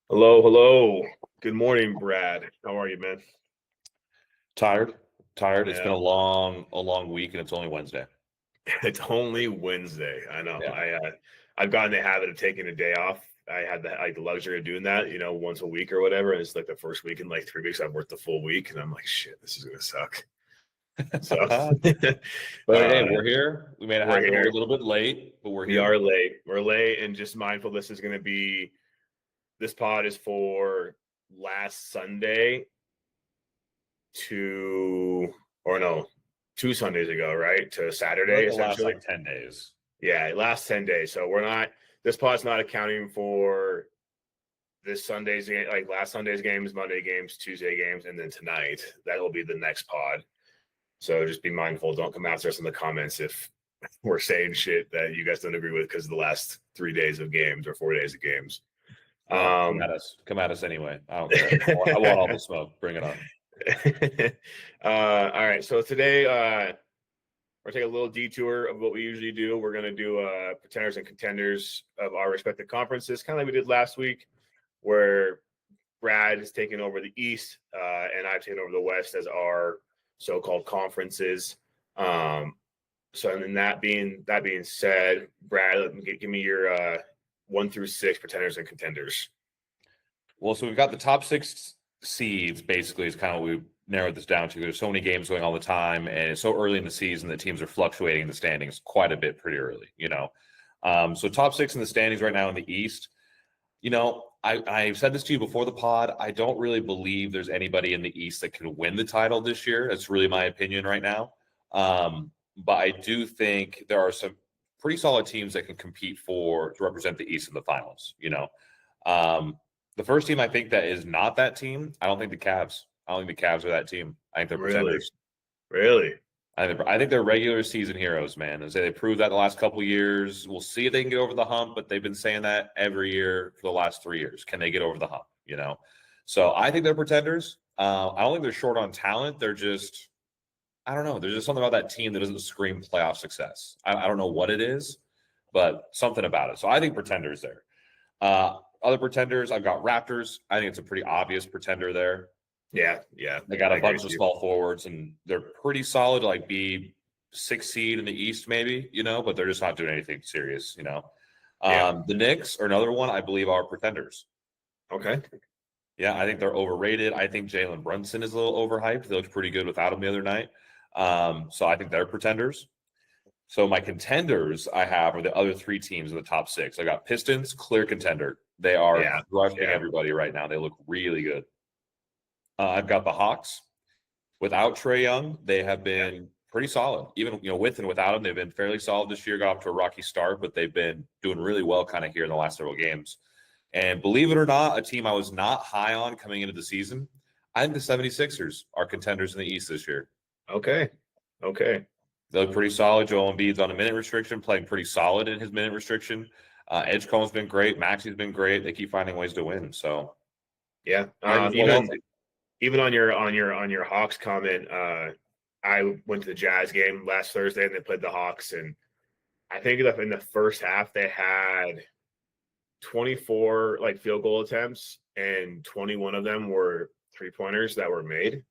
Hello. Good morning, Brad. How are you, man? Tired. It's been Yeah. a long week, and it's only Wednesday. It's only Wednesday. I know. Yeah. I've gotten the habit of taking a day off. I had the luxury of doing that, once a week or whatever. And it's like the first week in like 3 weeks, I've worked the full week, and I'm like, shit, this is gonna suck. So, But hey, we're here. We made it we're happen. here. We're a little bit late, but we're We here. are late. We're late, and just mindful. This pod is for last Sunday to, or no, 2 Sundays ago, right? To Saturday, The last essentially. 10 days. Yeah, last 10 days. So this pod's not accounting for this Sunday's game, like last Sunday's games, Monday games, Tuesday games, and then tonight. That'll be the next pod. So just be mindful. Don't come after us in the comments if we're saying shit that you guys don't agree with because of the last 3 days of games or 4 days of games. Come at us anyway. I don't care. I want all the smoke. Bring it on. All right. So today, we're gonna take a little detour of what we usually do. We're gonna do pretenders and contenders of our respective conferences, kind of like we did last week, where Brad is taking over the East, and I've taken over the West as our so-called conferences. So, and then that being said, Brad, give me your 1 through 6 pretenders and contenders. Well, so we've got the top 6 seeds, basically, is kind of what we narrowed this down to. There's so many games going all the time, and it's so early in the season that teams are fluctuating in the standings quite a bit pretty early, So top 6 in the standings right now in the East. I've said this to you before the pod. I don't really believe there's anybody in the East that can win the title this year. That's really my opinion right now. But I do think there are some pretty solid teams that can compete to represent the East in the finals. The first team I think that is not that team, I don't think the Cavs. I don't think the Cavs are that team. I think they're pretenders. Really? I think they're regular season heroes, man. They proved that the last couple of years. We'll see if they can get over the hump, but they've been saying that every year for the last 3 years. Can they get over the hump? So I think they're pretenders. I don't think they're short on talent. They're just, I don't know. There's just something about that team that doesn't scream playoff success. I don't know what it is, but something about it. So I think pretenders there. Other pretenders, I've got Raptors. I think it's a pretty obvious pretender there. Yeah. They got a bunch of small forwards, and they're pretty solid, like be 6th seed in the East, maybe, but they're just not doing anything serious, The Knicks are another one I believe are pretenders. Okay. Yeah, I think they're overrated. I think Jalen Brunson is a little overhyped. They looked pretty good without him the other night. So I think they're pretenders. So my contenders I have are the other 3 teams in the top 6. I got Pistons, clear contender. They are rushing everybody right now. They look really good. I've got the Hawks. Without Trae Young, they have been pretty solid. Even with and without him, they've been fairly solid this year. Got off to a rocky start, but they've been doing really well kind of here in the last several games. And believe it or not, a team I was not high on coming into the season, I think the 76ers are contenders in the East this year. Okay. They look pretty solid. Joel Embiid's on a minute restriction, playing pretty solid in his minute restriction. Edgecomb's been great. Maxi's been great. They keep finding ways to win. So, yeah. Even on your Hawks comment, I went to the Jazz game last Thursday and they played the Hawks, and I think in the first half they had 24 like field goal attempts, and 21 of them were 3-pointers that were made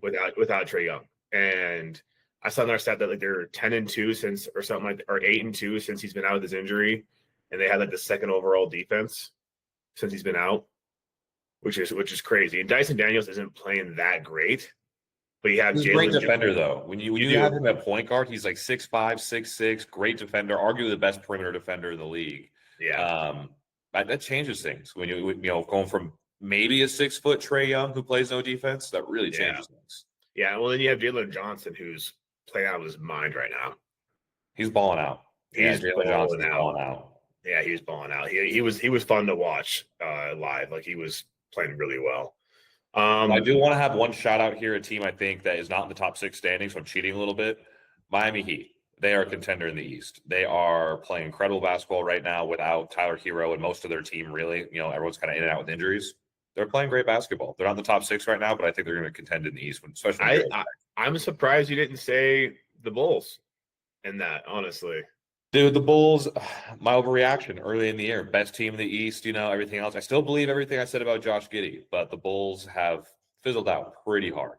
without Trae Young. And I saw another stat that like they're 10-2 since, or something like, or 8-2 since he's been out with his injury, and they had like the 2nd overall defense since he's been out, which is crazy. And Dyson Daniels isn't playing that great, but you have he's a great defender though. When you have him at point guard, he's like 6'5", 6'6", great defender, arguably the best perimeter defender in the league. Yeah, that changes things when you going from maybe a 6-foot Trae Young who plays no defense. That really changes things. Yeah, well, then you have Jalen Johnson, who's playing out of his mind right now. He's balling out. Jalen Johnson balling out. Yeah, he was balling out. He was fun to watch live. Like, he was playing really well. I do want to have one shout out here, a team I think that is not in the top 6 standings, so I'm cheating a little bit. Miami Heat. They are a contender in the East. They are playing incredible basketball right now without Tyler Hero and most of their team, really. Everyone's kind of in and out with injuries. They're playing great basketball. They're not in the top 6 right now, but I think they're going to contend in the East, especially. I'm surprised you didn't say the Bulls in that, honestly. Dude, the Bulls, my overreaction early in the year, best team in the East, everything else. I still believe everything I said about Josh Giddey, but the Bulls have fizzled out pretty hard.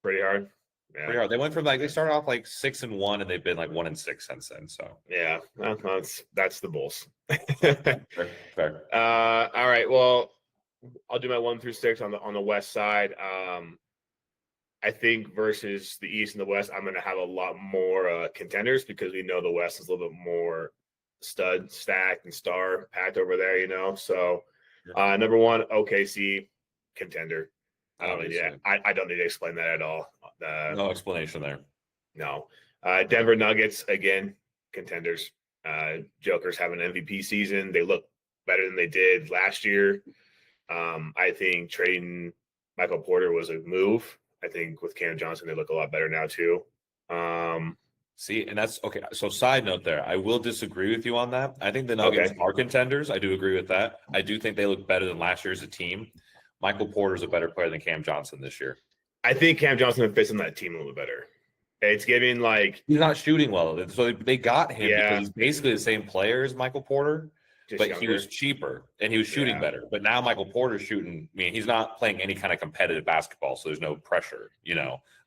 Pretty hard. Yeah. Pretty hard. They went from they started off 6-1, and they've been 1-6 since then. So yeah, that's the Bulls. fair. All right. Well, I'll do my 1 through 6 on the West side. I think versus the East and the West, I'm going to have a lot more contenders because we know the West is a little bit more stud stacked and star packed over there. So number 1, OKC contender. I don't need to explain that at all. No explanation there. No. Denver Nuggets, again, contenders. Joker's have an MVP season. They look better than they did last year. I think trading Michael Porter was a move. I think with Cam Johnson, they look a lot better now too. See, and that's okay. So side note there, I will disagree with you on that. I think the Nuggets are contenders. I do agree with that. I do think they look better than last year as a team. Michael Porter's a better player than Cam Johnson this year. I think Cam Johnson fits in that team a little better. It's giving he's not shooting well. So they got him because he's basically the same player as Michael Porter, but younger. He was cheaper and he was shooting better. But now Michael Porter's shooting. I mean, he's not playing any kind of competitive basketball, so there's no pressure,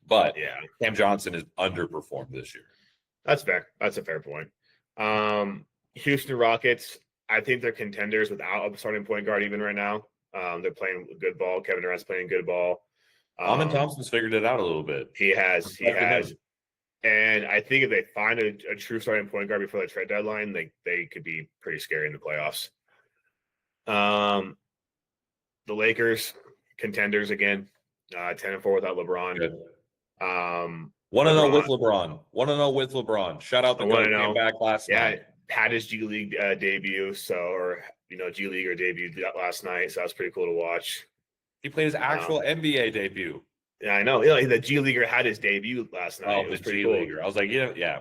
But Cam Johnson has underperformed this year. That's fair. That's a fair point. Houston Rockets, I think they're contenders without a starting point guard even right now. They're playing good ball. Kevin Durant's playing good ball. Amen Thompson's figured it out a little bit. He has. And I think if they find a true starting point guard before the trade deadline, they could be pretty scary in the playoffs. The Lakers, contenders again, 10-4 without LeBron. Good. Want to know with LeBron. Shout out the guy who came back last night. Had his G League debut, G Leaguer debut last night, so that was pretty cool to watch. He played his actual NBA debut. Yeah, I know. The G Leaguer had his debut last night. Oh, it was pretty cool. I was like, yeah.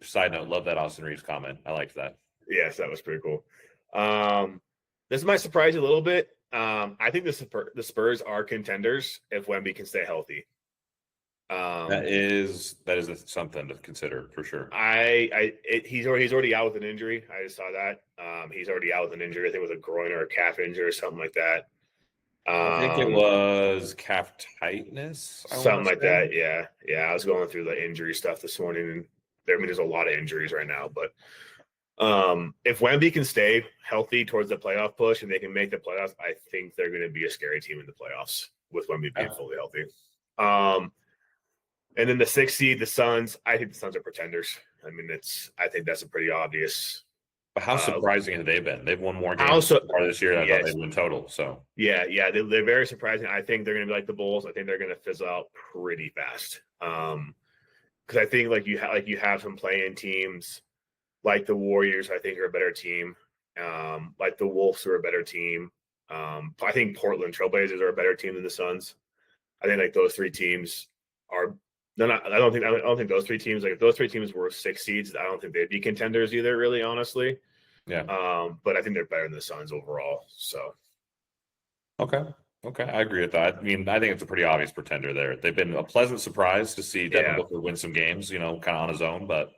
Side note, love that Austin Reeves comment. I liked that. Yes, that was pretty cool. This might surprise you a little bit. I think the Spurs are contenders if Wemby can stay healthy. That is something to consider for sure. He's already out with an injury. I just saw that. He's already out with an injury. I think with a groin or a calf injury or something like that. I think it was calf tightness. Something like that. Yeah. I was going through the injury stuff this morning, and there's a lot of injuries right now. But if Wemby can stay healthy towards the playoff push and they can make the playoffs, I think they're going to be a scary team in the playoffs with Wemby being fully healthy. And then the 6th seed, the Suns. I think the Suns are pretenders. I mean, I think that's a pretty obvious. But how surprising have they been? They've won more games this year than I thought they'd win total. So yeah, they're very surprising. I think they're going to be like the Bulls. I think they're going to fizzle out pretty fast. Because I think you have some playing teams like the Warriors. I think are a better team. Like the Wolves are a better team. I think Portland Trailblazers are a better team than the Suns. I think those 3 teams are. I don't think those 3 teams, if those 3 teams were 6 seeds, I don't think they'd be contenders either, really, honestly. Yeah. But I think they're better than the Suns overall. So. Okay. I agree with that. I mean, I think it's a pretty obvious pretender there. They've been a pleasant surprise to see Devin Booker win some games, kind of on his own. But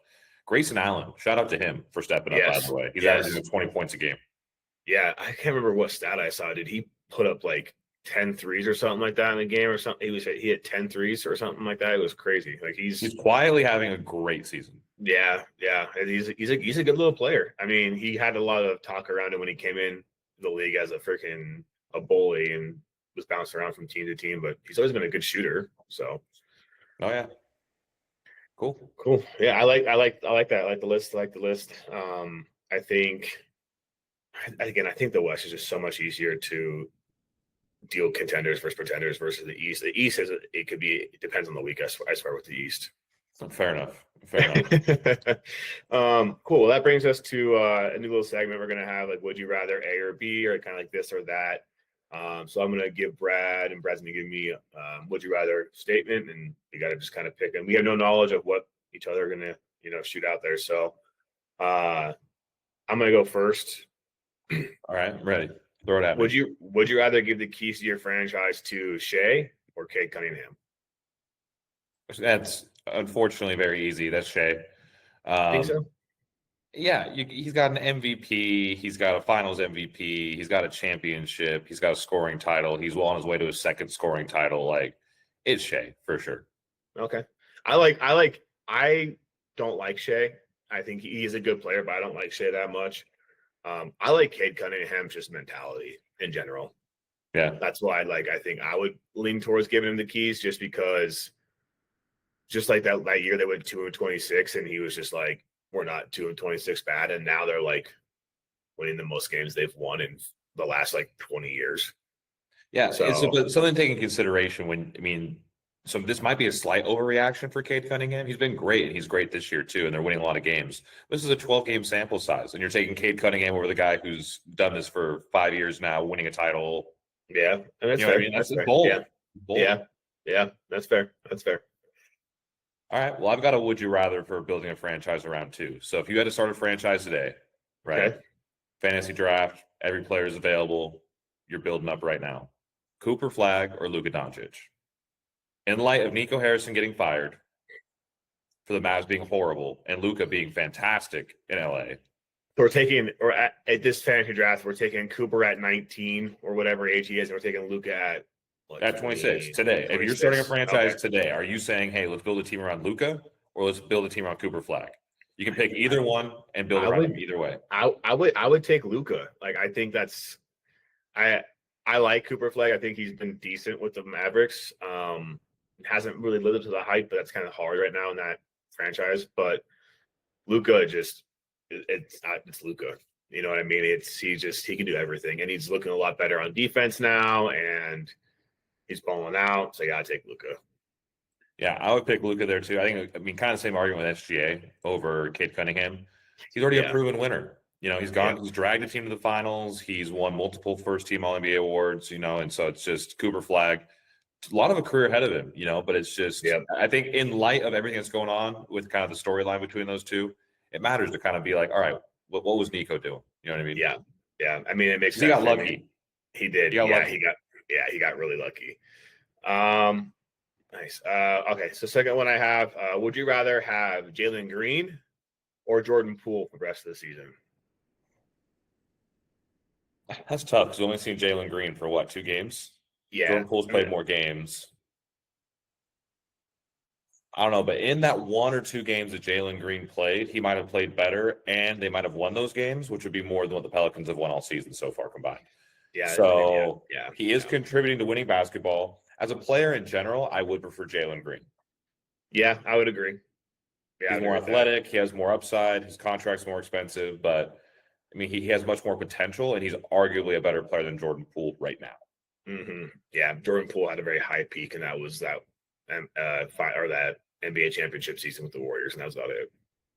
Grayson Allen, shout out to him for stepping up, by the way. He's averaging 20 points a game. Yeah. I can't remember what stat I saw. Did he put up 10 threes or something like that in a game or something? He had 10 threes or something like that. It was crazy. He's quietly having a great season. Yeah. And he's a good little player. I mean, he had a lot of talk around him when he came in the league as a bully and was bounced around from team to team, but he's always been a good shooter. So. Oh yeah. Cool. Yeah, I like that. I like the list. I think the West is just so much easier to deal contenders versus pretenders versus the East. The East it depends on the week. I swear with the East. Fair enough. Cool. Well, that brings us to a new little segment we're gonna have. Would you rather A or B, or kind of like this or that? So I'm gonna give Brad, and Brad's gonna give me would you rather statement, and we gotta just kind of pick. And we have no knowledge of what each other are gonna shoot out there. So I'm gonna go first. All right, I'm ready. Throw it at me. Would you rather give the keys to your franchise to Shea or Cade Cunningham? That's unfortunately very easy. That's Shea. Think so? Yeah, he's got an MVP. He's got a Finals MVP. He's got a championship. He's got a scoring title. He's well on his way to his second scoring title. Like, it's Shea for sure. Okay. I don't like Shea. I think he's a good player, but I don't like Shea that much. I like Cade Cunningham's just mentality in general. Yeah. That's why I think I would lean towards giving him the keys just because just like that year they went 2-26 and he was just like, we're not 2-26 bad. And now they're like winning the most games they've won in the last like 20 years. Yeah. So, it's something to take in consideration so this might be a slight overreaction for Cade Cunningham. He's been great, and he's great this year too, and they're winning a lot of games. This is a 12-game sample size, and you're taking Cade Cunningham over the guy who's done this for 5 years now, winning a title. Yeah, and that's fair. I mean? That's bold. Yeah. Bold. Yeah, that's fair. That's fair. All right. Well, I've got a would you rather for building a franchise around two. So if you had to start a franchise today, right? Okay. Fantasy draft, every player is available. You're building up right now. Cooper Flag or Luka Doncic? In light of Nico Harrison getting fired, for the Mavs being horrible, and Luka being fantastic in LA. So we're taking, or at this fantasy draft, we're taking Cooper at 19 or whatever age he is, and we're taking Luka at at 26 today. 26. If you're starting a franchise today, are you saying, hey, let's build a team around Luka, or let's build a team around Cooper Flag? You can pick either one and build around him either way. I would take Luka. Like, I think that's I like Cooper Flag. I think he's been decent with the Mavericks. Hasn't really lived up to the hype, but that's kind of hard right now in that franchise. But Luka it's Luka. You know what I mean? He can do everything, and he's looking a lot better on defense now, and he's balling out. So I gotta take Luka. Yeah, I would pick Luka there too. Kind of the same argument with SGA over Cade Cunningham. He's already a proven winner. He's dragged the team to the finals. He's won multiple first team All NBA awards, and so it's just Cooper Flag. A lot of a career ahead of him, but it's just, I think in light of everything that's going on with kind of the storyline between those two, it matters to kind of be like, all right, what was Nico doing? You know what I mean? Yeah. Yeah. I mean, it makes sense. He got lucky. He did. He got really lucky. Nice. Okay. So second one I have, would you rather have Jalen Green or Jordan Poole for the rest of the season? That's tough because we've only seen Jalen Green for 2 games? Yeah. Jordan Poole's played more games. I don't know, but in that 1 or 2 games that Jalen Green played, he might have played better, and they might have won those games, which would be more than what the Pelicans have won all season so far combined. Yeah. So he is contributing to winning basketball. As a player in general, I would prefer Jalen Green. Yeah, I would agree. Yeah, he's more athletic. He has more upside. His contract's more expensive, but I mean, he has much more potential, and he's arguably a better player than Jordan Poole right now. Mm-hmm. Yeah, Jordan Poole had a very high peak, and that was that NBA championship season with the Warriors, and that was about it.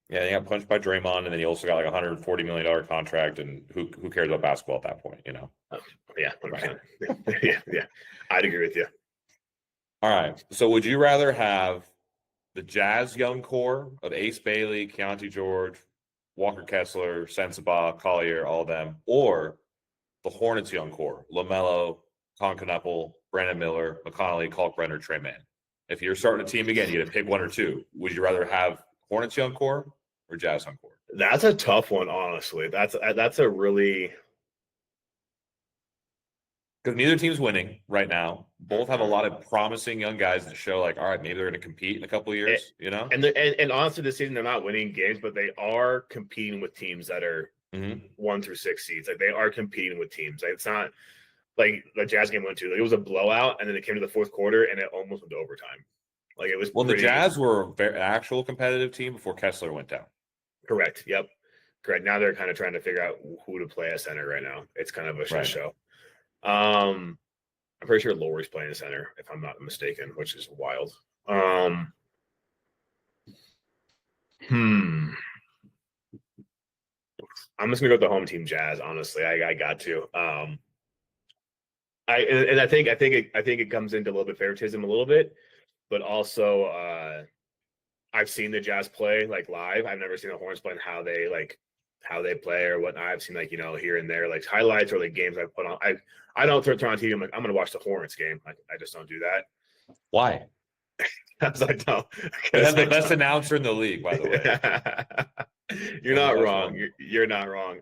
Yeah, he got punched by Draymond, and then he also got like $140 million contract, and who cares about basketball at that point, Yeah, 100%. yeah, I'd agree with you. All right, so would you rather have the Jazz young core of Ace Bailey, Keontae George, Walker Kessler, Sensabaugh, Collier, all of them, or the Hornets young core, LaMelo, Concanapple, Brandon Miller, McConnelly, Kalkbrenner, Trey Mann? If you're starting a team again, you got to pick 1 or 2. Would you rather have Hornets young core or Jazz young core? That's a tough one, honestly. That's a really, because neither team's winning right now. Both have a lot of promising young guys that show like, all right, maybe they're going to compete in a couple of years. And honestly, this season they're not winning games, but they are competing with teams that are 1 through 6 seeds. Like, they are competing with teams. Like, it's not like the Jazz game went to. It was a blowout, and then it came to the fourth quarter, and it almost went to overtime. Like, it was. Well, the Jazz were an actual competitive team before Kessler went down. Correct. Yep. Correct. Now they're kind of trying to figure out who to play at center right now. It's kind of a shit show. I'm pretty sure Lowry's playing center, if I'm not mistaken, which is wild. I'm just gonna go with the home team Jazz. Honestly, I got to. I think it comes into a little bit favoritism a little bit, but also I've seen the Jazz play like live. I've never seen the Hornets play and how they play or whatnot. I've seen here and there like highlights or like games I put on. I don't turn on TV. I'm like, I'm gonna watch the Hornets game. I just don't do that. Why? I was like, no. They have the best announcer in the league, by the way. You're not wrong. You're not wrong.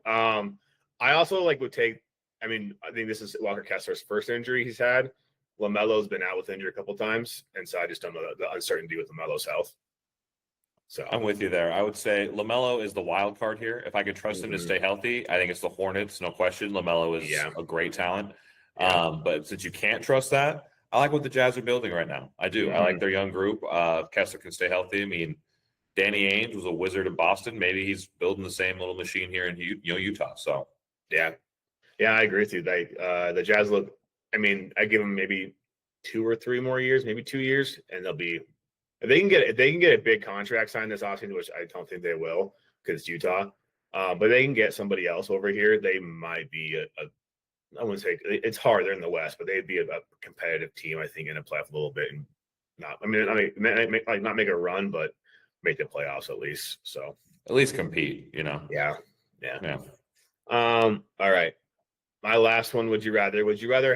I also like would take. I mean, I think this is Walker Kessler's first injury he's had. LaMelo's been out with injury a couple times, and so I just don't know the uncertainty with LaMelo's health. So I'm with you there. I would say LaMelo is the wild card here. If I could trust him to stay healthy, I think it's the Hornets, no question. LaMelo is a great talent. Yeah. But since you can't trust that, I like what the Jazz are building right now. I do. I like their young group. Kessler can stay healthy. I mean, Danny Ainge was a wizard in Boston. Maybe he's building the same little machine here in Utah. So yeah, I agree with you. Like the Jazz look. I mean, I give them maybe 2 or 3 more years, maybe 2 years, and they'll be. If they can get a big contract signed this offseason, which I don't think they will because it's Utah, but they can get somebody else over here. They might be I wouldn't say it's hard. They're in the West, but they'd be a competitive team, I think, in a playoff a little bit, and not make a run, but make the playoffs at least. So at least compete, Yeah. All right. My last one. Would you rather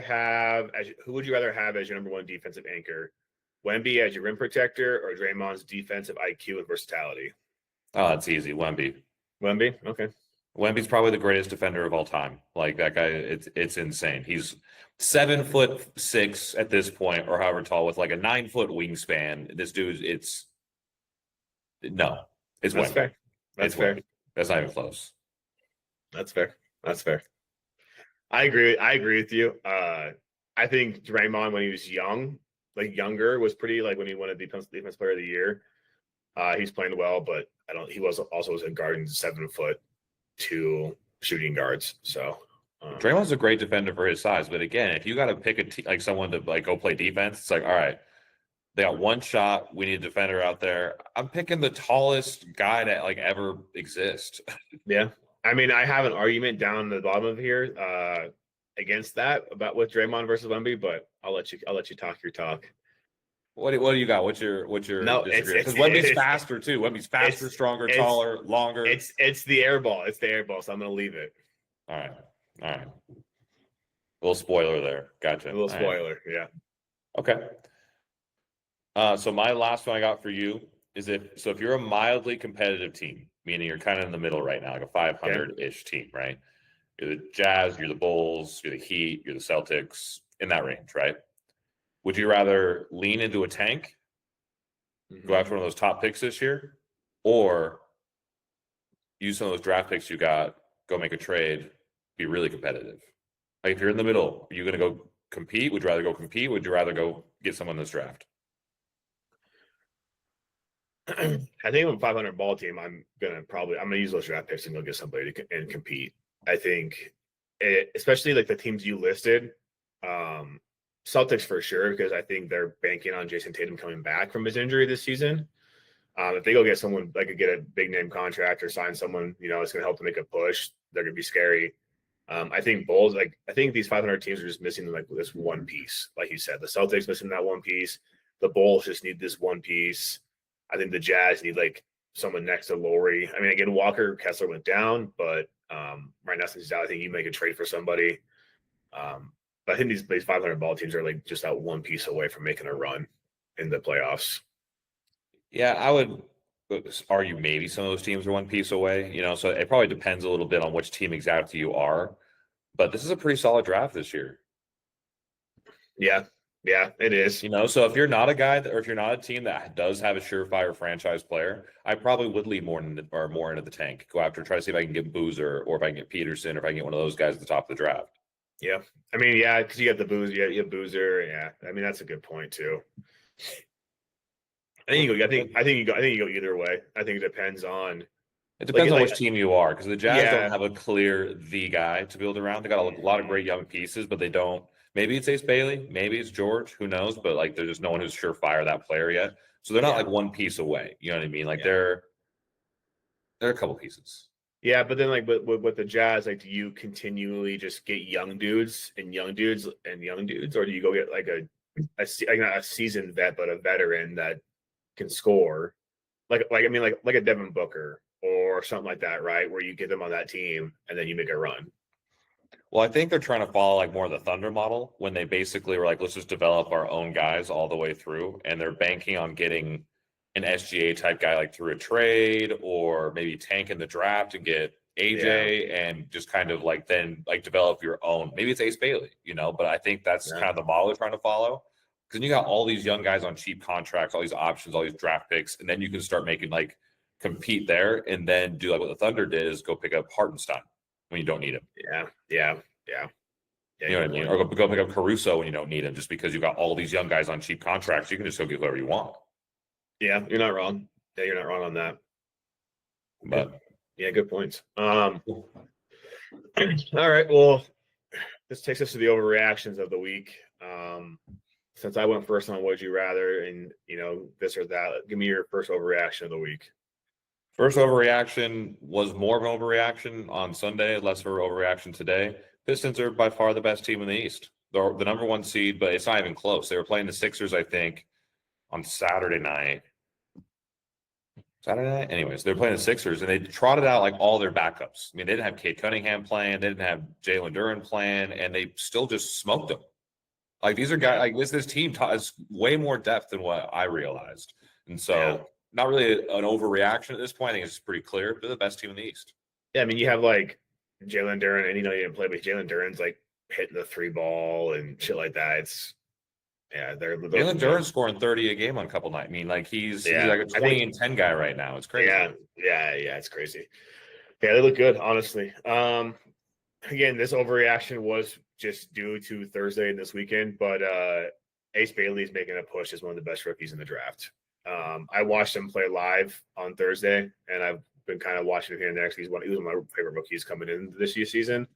have who would you rather have as your number 1 defensive anchor? Wemby as your rim protector or Draymond's defensive IQ and versatility? Oh, it's easy. Wemby. Okay. Wemby's probably the greatest defender of all time. Like that guy, it's insane. He's 7'6" at this point, or however tall, with like a 9-foot wingspan. This dude, it's That's Wemby. fair. That's fair. Wemby. That's not even close. That's fair. I agree with you. I think Draymond when he was younger, was pretty like when he won a defense player of the year. He's playing well, but he was a guarding 7'2" shooting guards. So Draymond's a great defender for his size, but again, if you got to pick like someone to like go play defense, it's like, all right, they got one shot. We need a defender out there. I'm picking the tallest guy that like ever exist. Yeah. I mean, I have an argument down the bottom of here against that about with Draymond versus Wemby, but I'll let you talk your talk. What do you got? What's your no? Because Wemby's faster too. Wemby's faster, stronger, taller, longer. It's the air ball. It's the air ball. So I'm gonna leave it. All right. A little spoiler there. Gotcha. A little spoiler. Yeah. Okay. So my last one I got for you is if you're a mildly competitive team, meaning you're kind of in the middle right now, like a 500-ish team, right? You're the Jazz, you're the Bulls, you're the Heat, you're the Celtics, in that range, right? Would you rather lean into a tank, go after one of those top picks this year, or use some of those draft picks you got, go make a trade, be really competitive? Like if you're in the middle, are you going to go compete? Would you rather go compete? Would you rather go get someone in this draft? I think with a 500 ball team, I'm gonna use those draft picks and go get somebody and compete. I think, especially like the teams you listed, Celtics for sure, because I think they're banking on Jason Tatum coming back from his injury this season. If they go get someone, like get a big name contract or sign someone, it's going to help them make a push. They're going to be scary. I think Bulls, I think these 500 teams are just missing like this one piece. Like you said, the Celtics missing that one piece. The Bulls just need this one piece. I think the Jazz need like someone next to Lowry. I mean, again, Walker Kessler went down, but right now since he's out, I think you make a trade for somebody. But I think these 500 ball teams are like just that one piece away from making a run in the playoffs. Yeah, I would argue maybe some of those teams are one piece away. So it probably depends a little bit on which team exactly you are. But this is a pretty solid draft this year. Yeah, it is. So if you're not a guy or if you're not a team that does have a surefire franchise player, I probably would lean more into the tank. Go after, try to see if I can get Boozer or if I can get Peterson or if I can get one of those guys at the top of the draft. Yeah. I mean, yeah, because you got the Boozer, you have Boozer. Yeah. I mean, that's a good point too. I think you go either way. I think it depends on. It depends on which team you are, because the Jazz don't have a clear the guy to build around. They got a lot of great young pieces, but they don't. Maybe it's Ace Bailey, maybe it's George, who knows? But like, there's just no one who's surefire that player yet. So they're not like one piece away. You know what I mean? Like they're a couple pieces. Yeah, but then like with the Jazz, like, do you continually just get young dudes, or do you go get like a seasoned vet, but a veteran that can score, like a Devin Booker or something like that, right? Where you get them on that team and then you make a run. Well, I think they're trying to follow like more of the Thunder model when they basically were like, let's just develop our own guys all the way through. And they're banking on getting an SGA type guy like through a trade or maybe tank in the draft and get AJ and just kind of like then like develop your own. Maybe it's Ace Bailey, but I think that's kind of the model they're trying to follow. Because you got all these young guys on cheap contracts, all these options, all these draft picks, and then you can start making like compete there and then do like what the Thunder did is go pick up Hartenstein when you don't need him. Yeah. You know what I mean? Or go pick up Caruso when you don't need him just because you got all these young guys on cheap contracts. You can just go get whoever you want. Yeah, you're not wrong. Yeah, you're not wrong on that. But yeah, good points. All right. Well, this takes us to the overreactions of the week. Since I went first on Would You Rather and, this or that, give me your first overreaction of the week. First overreaction was more of an overreaction on Sunday, less of an overreaction today. Pistons are by far the best team in the East. They're the number one seed, but it's not even close. They were playing the Sixers, I think, on Saturday night. Anyways, they're playing the Sixers, and they trotted out like all their backups. I mean, they didn't have Cade Cunningham playing, they didn't have Jalen Duren playing, and they still just smoked them. Like these are guys like this team has way more depth than what I realized, and so not really an overreaction at this point. I think it's pretty clear they're the best team in the East. Yeah, I mean, you have like Jalen Duren, and he didn't play, but Jalen Duren's like hitting the 3-ball and shit like that. It's they're Jalen Duren's scoring 30 a game on a couple nights. I mean, like he's like a 20 and 10 guy right now. It's crazy. Yeah, it's crazy. Yeah, they look good, honestly. Again, this overreaction was just due to Thursday and this weekend, but Ace Bailey is making a push as one of the best rookies in the draft. I watched him play live on Thursday, and I've been kind of watching him here and there. He was one of my favorite rookies coming in this year's season,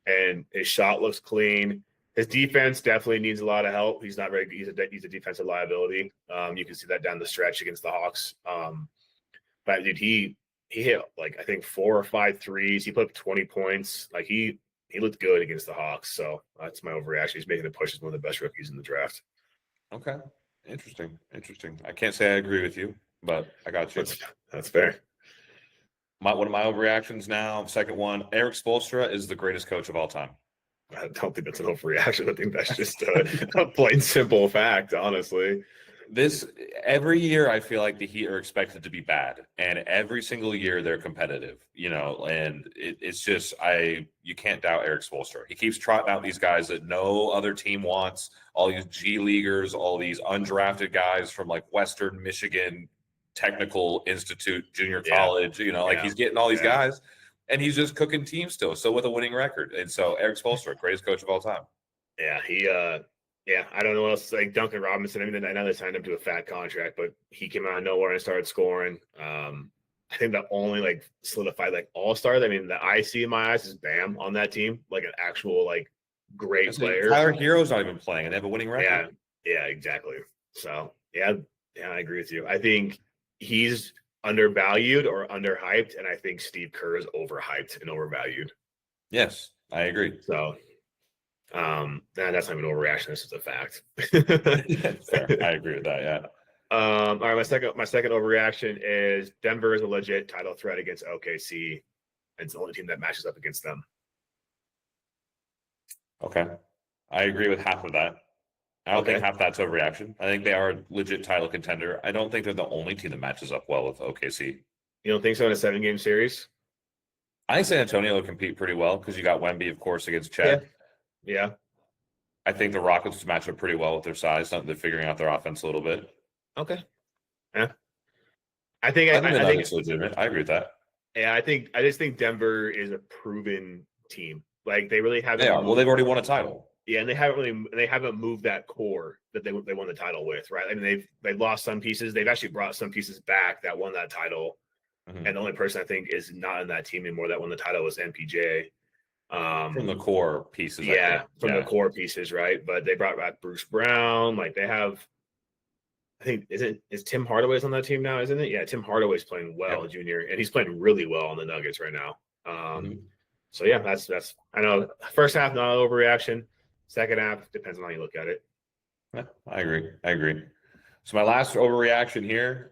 and his shot looks clean. His defense definitely needs a lot of help. He's not very. He's a defensive liability. You can see that down the stretch against the Hawks. But dude, he hit like I think 4 or 5 threes. He put up 20 points. Like he looked good against the Hawks. So that's my overreaction. He's making a push as one of the best rookies in the draft. Okay, interesting. I can't say I agree with you, but I got you. That's fair. One of my overreactions now. Second one, Erik Spoelstra is the greatest coach of all time. I don't think that's an overreaction. I think that's just a plain simple fact, honestly. Every year I feel like the Heat are expected to be bad, and every single year they're competitive, and it's just you can't doubt Erik Spoelstra. He keeps trotting out these guys that no other team wants, all these G leaguers, all these undrafted guys from like Western Michigan Technical Institute, junior college, he's getting all these guys. And he's just cooking teams still, so with a winning record. And so Erik Spoelstra, greatest coach of all time. Yeah, I don't know what else. Like Duncan Robinson, I mean, I know they signed him to a fat contract, but he came out of nowhere and started scoring. I think the only like solidified like all-star, I mean, that I see in my eyes is Bam on that team, like an actual like great player. Tyler Hero's not even playing, and they have a winning record. Yeah, exactly. So yeah, I agree with you. I think he's undervalued or underhyped, and I think Steve Kerr is overhyped and overvalued. Yes, I agree. So that's not even an overreaction. This is a fact. Fair. I agree with that. Yeah. All right. My second overreaction is Denver is a legit title threat against OKC. It's the only team that matches up against them. Okay, I agree with half of that. I don't think half that's overreaction. I think they are a legit title contender. I don't think they're the only team that matches up well with OKC. You don't think so in a 7-game series? I think San Antonio will compete pretty well because you got Wemby, of course, against Chet. Yeah. I think the Rockets match up pretty well with their size. They're figuring out their offense a little bit. Okay. Yeah. I think it's legitimate. I agree with that. Yeah, I just think Denver is a proven team. Like they really haven't. They are. Well, they've already won a title. Yeah, and they haven't moved that core that they won the title with, right? I mean, they've lost some pieces. They've actually brought some pieces back that won that title. Mm-hmm. And the only person I think is not in that team anymore that won the title was MPJ. From the core pieces. The core pieces, right? But they brought back Bruce Brown. Like they have, I think is Tim Hardaway's on that team now, isn't it? Yeah, Tim Hardaway's playing well, junior, and he's playing really well on the Nuggets right now. So yeah, that's I know first half not an overreaction. Second half depends on how you look at it. Yeah, I agree. So my last overreaction here,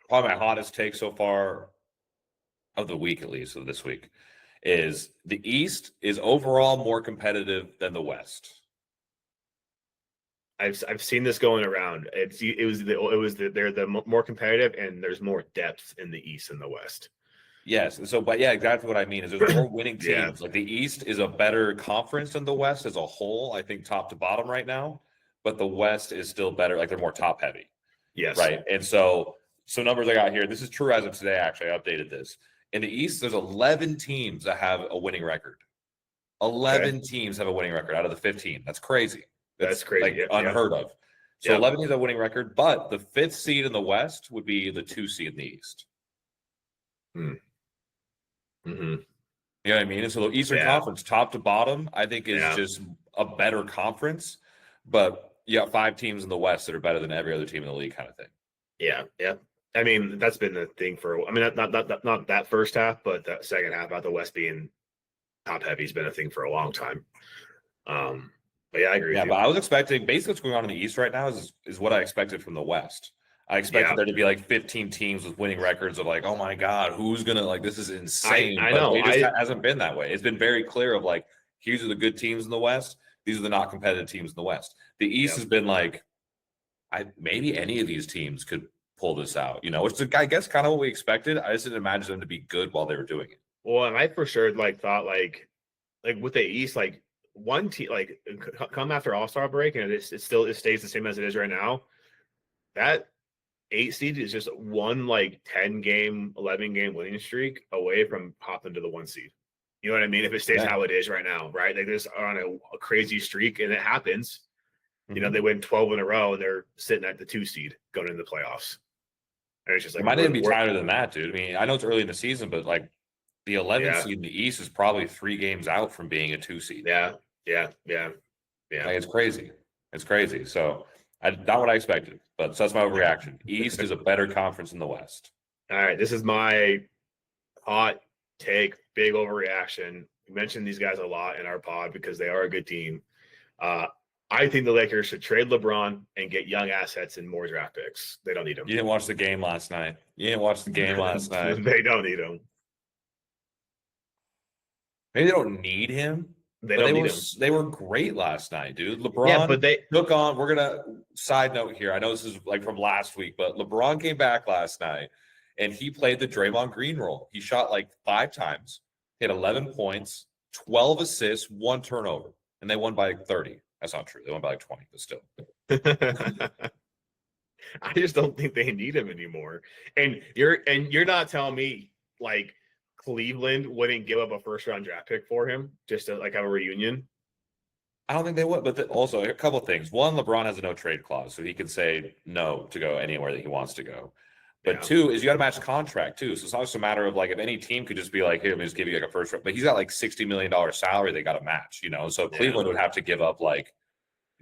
probably my hottest take so far of the week, at least of this week, is the East is overall more competitive than the West. I've seen this going around. They're the more competitive, and there's more depth in the East and the West. Yes. So, but yeah, exactly what I mean is there's more winning teams. Yeah. Like the East is a better conference than the West as a whole, I think top to bottom right now, but the West is still better. Like they're more top heavy. Yes. Right. And so some numbers I got here. This is true as of today, actually. I updated this. In the East, there's 11 teams that have a winning record. 11 teams have a winning record out of the 15. That's crazy. That's crazy. Like unheard of. So 11 teams have a winning record, but the 5th seed in the West would be the 2 seed in the East. Mm-hmm. You know what I mean? And so the Eastern Conference, top to bottom, I think is just a better conference. But you got 5 teams in the West that are better than every other team in the league, kind of thing. Yeah, yeah. I mean, that's been the thing for. I mean, not that first half, but that second half about the West being top heavy has been a thing for a long time. But yeah, I agree. Yeah, with you. but I was expecting basically what's going on in the East right now is what I expected from the West. I expected there to be like 15 teams with winning records of like, oh my God, who's gonna like this is insane. I but know. it just hasn't been that way. It's been very clear of like, here's are the good teams in the West, these are the not competitive teams in the West. The East has been like, maybe any of these teams could pull this out, you know, which is, I guess, kind of what we expected. I just didn't imagine them to be good while they were doing it. Well, and I for sure thought like with the East, like one team like come after All-Star break and it stays the same as it is right now. That 8 seed is just one like 10-game, 11-game winning streak away from popping to the 1 seed. You know what I mean? If it stays how it is right now, right? Like they're on a crazy streak, and it happens. Mm-hmm. You know, they win 12 in a row, and they're sitting at the 2 seed going into the playoffs. And it's just like it might even be tighter than that, dude. I mean, I know it's early in the season, but like the 11th seed in the East is probably 3 games out from being a 2 seed. Yeah. Like, it's crazy. It's crazy. So not what I expected, but so that's my overreaction. East is a better conference than the West. All right, this is my hot take, big overreaction. We mentioned these guys a lot in our pod because they are a good team. I think the Lakers should trade LeBron and get young assets and more draft picks. They don't need them. You didn't watch the game last night. They don't need him. Maybe they don't need him. They were great last night, dude. LeBron took on. We're gonna side note here. I know this is like from last week, but LeBron came back last night and he played the Draymond Green role. He shot like 5 times, hit 11 points, 12 assists, 1 turnover, and they won by like 30. That's not true. They won by like 20, but still. I just don't think they need him anymore. And you're not telling me like Cleveland wouldn't give up a first-round draft pick for him just to like have a reunion? I don't think they would, but also a couple of things. One, LeBron has a no trade clause, so he can say no to go anywhere that he wants to go. But 2 is you got to match the contract too. So it's not just a matter of like if any team could just be like, here, let me just give you like a first round. But he's got like $60 million salary they got to match, you know. So Cleveland would have to give up like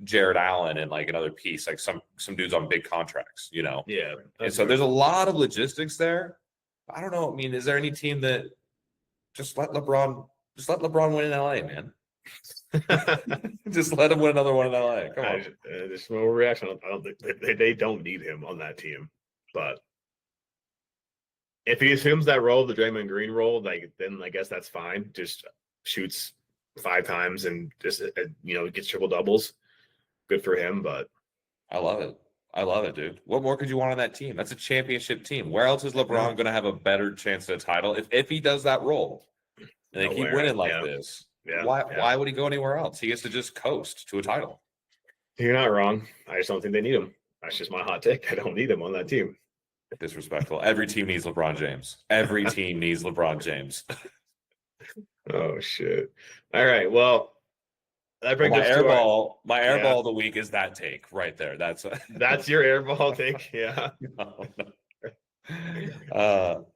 Jared Allen and like another piece, like some dudes on big contracts, you know. Yeah. And so there's a lot of logistics there. I don't know. I mean, is there any team that just let LeBron win in LA, man? Just let him win another one in LA. Come on. There's no reaction. I don't think they don't need him on that team. But if he assumes that role, the Draymond Green role, like then I guess that's fine. Just shoots 5 times and just gets triple doubles. Good for him. But I love it, dude. What more could you want on that team? That's a championship team. Where else is LeBron going to have a better chance at a title if he does that role and they keep winning like this? Yeah. Why would he go anywhere else? He has to just coast to a title. You're not wrong. I just don't think they need him. That's just my hot take. I don't need him on that team. Disrespectful. Every team needs LeBron James. Every team needs LeBron James. Oh shit! All right. Well, that brings my airball of the week is that take right there. That's your airball take. Yeah. No.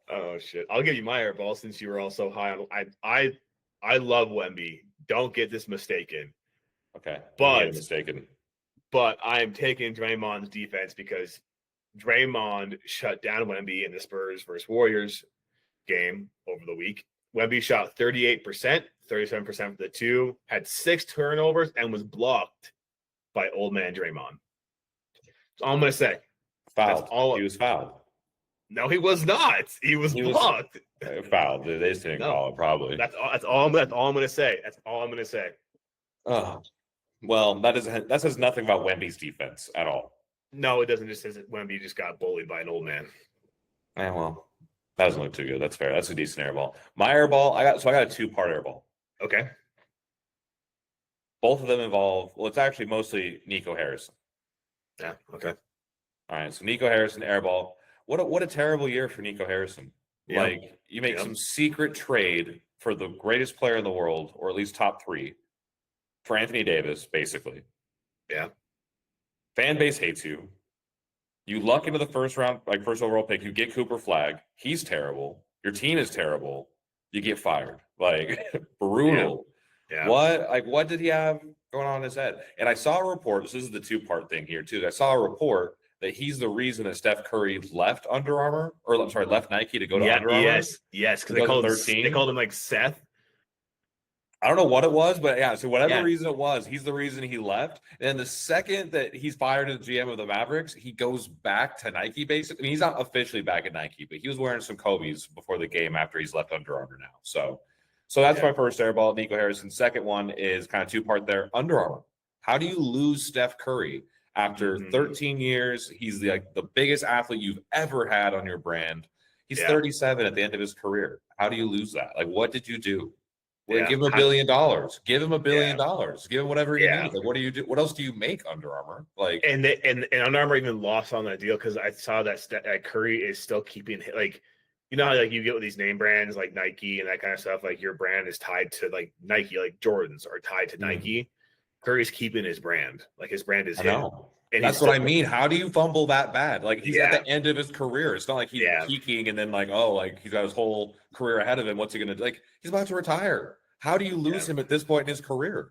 Oh shit! I'll give you my airball since you were all so high on. I love Wemby. Don't get this mistaken. Okay, but I am taking Draymond's defense because Draymond shut down Wemby in the Spurs versus Warriors game over the week. Wemby shot 38%, 37% for the 2, had 6 turnovers, and was blocked by old man Draymond. That's all I'm going to say. Fouled. He was fouled. No, he was not. He was blocked. Fouled. They just didn't call it, probably. That's all I'm gonna say. That's all I'm gonna say. Oh, well, that says nothing about Wemby's defense at all. No, it doesn't. Just says that Wemby just got bullied by an old man. Well, that doesn't look too good. That's fair. That's a decent air ball. My air ball, I got a 2-part air ball. Okay. Both of them involve, well, it's actually mostly Nico Harrison. Yeah. Okay. All right. So Nico Harrison, air ball. What a terrible year for Nico Harrison. Yeah. Like, you make some secret trade for the greatest player in the world, or at least top 3, for Anthony Davis, basically. Yeah. Fan base hates you. You luck into the first overall pick. You get Cooper Flag. He's terrible. Your team is terrible. You get fired. Like, brutal. Yeah. What did he have going on in his head? And I saw a report. This is the 2-part thing here too. I saw a report that he's the reason that Steph Curry left Under Armour, or I'm sorry, left Nike to go to Under Armour. Yes, because they called him like Seth. I don't know what it was, but yeah. So whatever reason it was, he's the reason he left. And the second that he's fired as GM of the Mavericks, he goes back to Nike. Basically, I mean, he's not officially back at Nike, but he was wearing some Kobe's before the game after he's left Under Armour now. So that's my first air ball, Nico Harrison. Second one is kind of 2-part there. Under Armour. How do you lose Steph Curry after 13 years? He's the biggest athlete you've ever had on your brand. He's 37 at the end of his career. How do you lose that? Like, what did you do? Give him $1 billion. Give him $1 billion. Give him whatever he needs. Like, what do you do? What else do you make Under Armour? Like, and Under Armour even lost on that deal because I saw that Curry is still keeping, like, you know how like you get with these name brands like Nike and that kind of stuff. Like your brand is tied to like Nike, like Jordans are tied to Nike. Curry's keeping his brand. Like his brand is him. And that's what I mean. How do you fumble that bad? Like he's at the end of his career. It's not like he's peaking and then he's got his whole career ahead of him. What's he gonna do? Like he's about to retire. How do you lose him at this point in his career?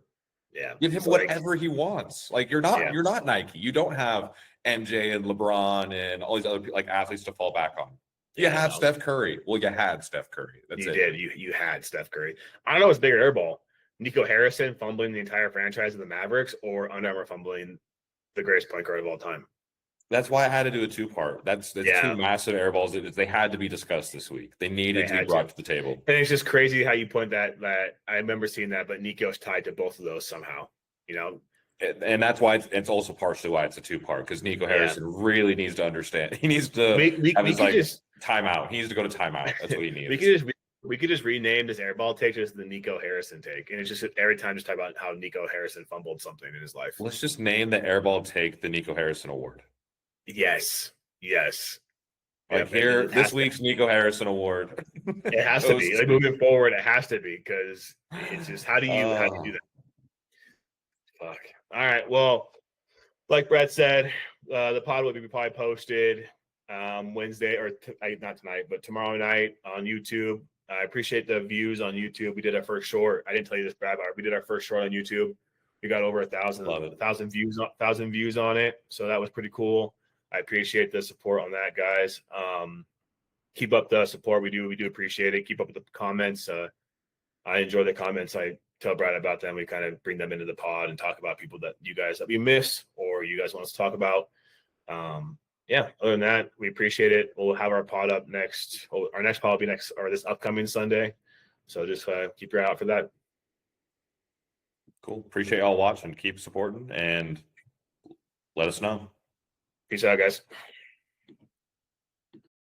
Yeah. Give him whatever he wants. Like you're not Nike. You don't have MJ and LeBron and all these other athletes to fall back on. You have Steph Curry. Well, you had Steph Curry. That's it. You did. You had Steph Curry. I don't know what's bigger airball. Nico Harrison fumbling the entire franchise of the Mavericks or Under Armour fumbling the greatest point guard of all time. That's why I had to do a 2-part. That's 2 massive air balls. They had to be discussed this week. They needed to be brought to the table. And it's just crazy how you point that I remember seeing that, but Nico's tied to both of those somehow, you know? And that's why it's also partially why it's a 2-part, because Nico Harrison really needs to understand. He needs to have his timeout. He needs to go to timeout. That's what he needs. We could just rename this airball take just the Nico Harrison take. And it's just every time just talk about how Nico Harrison fumbled something in his life. Let's just name the airball take the Nico Harrison Award. Yes. This week's Nico Harrison Award. It has to be. Like moving forward, it has to be because it's just how do you do that? Fuck. All right. Well, like Brett said, the pod will be probably posted Wednesday or not tonight, but tomorrow night on YouTube. I appreciate the views on YouTube. We did our first short. I didn't tell you this, Brad, but we did our first short on YouTube. We got over 1,000 views on it. So that was pretty cool. I appreciate the support on that, guys. Keep up the support. We do appreciate it. Keep up with the comments. I enjoy the comments. I tell Brad about them. We kind of bring them into the pod and talk about people that we miss or you guys want us to talk about. Other than that, we appreciate it. We'll have our pod up next. Our next pod will be this upcoming Sunday. So just keep your eye out for that. Cool. Appreciate y'all watching. Keep supporting and let us know. Peace out, guys.